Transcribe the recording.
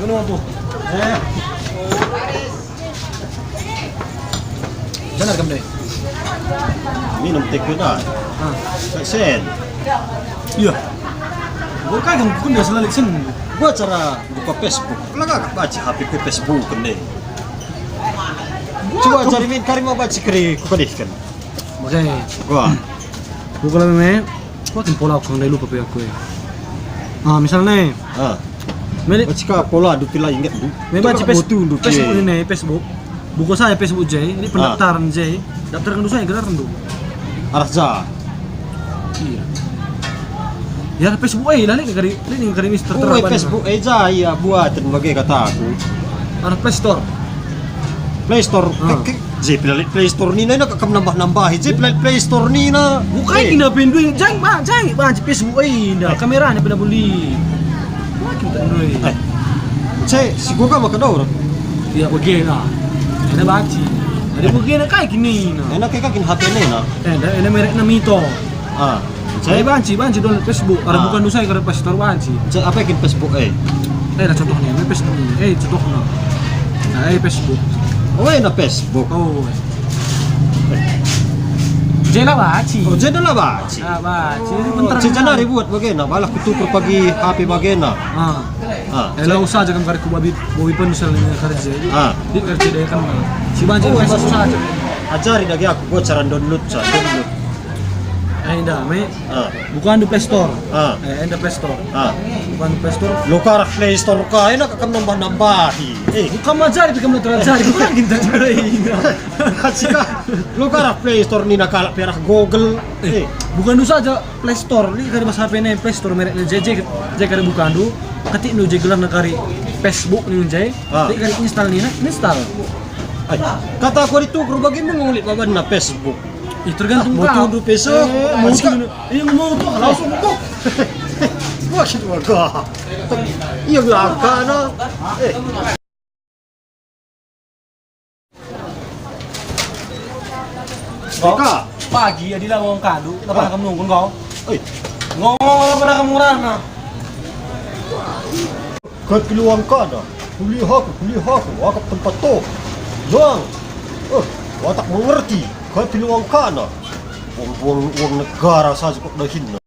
minum apa? Benar kamu deh. Minum teh kita. Sen. Iya. Gua kan bukan biasa lalik sen. Gua cara buka Facebook. Kalau nggak baca HP ke Facebook kan deh. Coba cari min kari mau baca kiri ku kadih kan. Makanya. Gua. Gua kalau memang, gua tim pola aku nggak lupa aku ya. Misalnya. Milik Baca ka pola dupila ingat du. memang baca Facebook ini Facebook. Buku saya Facebook J, ini pendaftaran J. Daftarkan dulu saya gelar dulu. Arah za. Iya. Ya Facebook lah nih kari Mister Oh, Facebook aja ya buatan bagai kata aku. Arah Play Store. Play Store. J Play Store ni na kakam nambah-nambah. J Play Store ni na. Bukan ina pinduin, jangan Facebook ina. Kameranya pernah beli. Kita dulu. Si gua ka makadaw. Ya begini. Ada baci. Ada begini kayak gini. Enak kayak kakin HP ni na. Ada merek Namito. Saya banci download Facebook. Ada bukan dosa kalau Play Store banci. Apa yakin Facebook Lah contohnya, Facebook. Contohnya. Nah, Facebook. Oh, na Facebook. Oh. Jela baci. Oh, jadi lah baci. Baci. Bentar. Jana ribuat bagaimana? Balah kutukur pagi HP bagaimana? Ela usah aja kan kari ku babi pun misalnya kerja. Di kerja dia kan. Si banci Facebook saja. Ajari lagi aku gua cara download. Indah, bukan di Play Store. Ada Play Store. Bukan di Play Store. Lo ka Play Store ka, enak kakam nambah-nambahi. Bukan majari, kamu terajari. Bukan kita cari. Kasika, lo ka Play Store ni nakalap perah Google. Bukan dosa aja Play Store. Ini kari mas HP ini Play Store mereknya JJ kari bukan du. Ketik nu JJ gelar nakari Facebook ni JJ. Ketik kari install ni install. Kata aku itu bagaimana ngulik baban na Facebook. Tergantung kau. Mau 2 peso. Mau tuh langsung buka. Wah, shit warga. Iya belaka na. Maka pagi ya dilang ngomong kadu, kenapa kamu nunggu kau? Ngomong pada kamu rana. Kat keluang ka na. Kulihaku, wakap tempat to. Doang. Watak mengerti. Kat keluang ka na. Uang negara saja kok dahin na.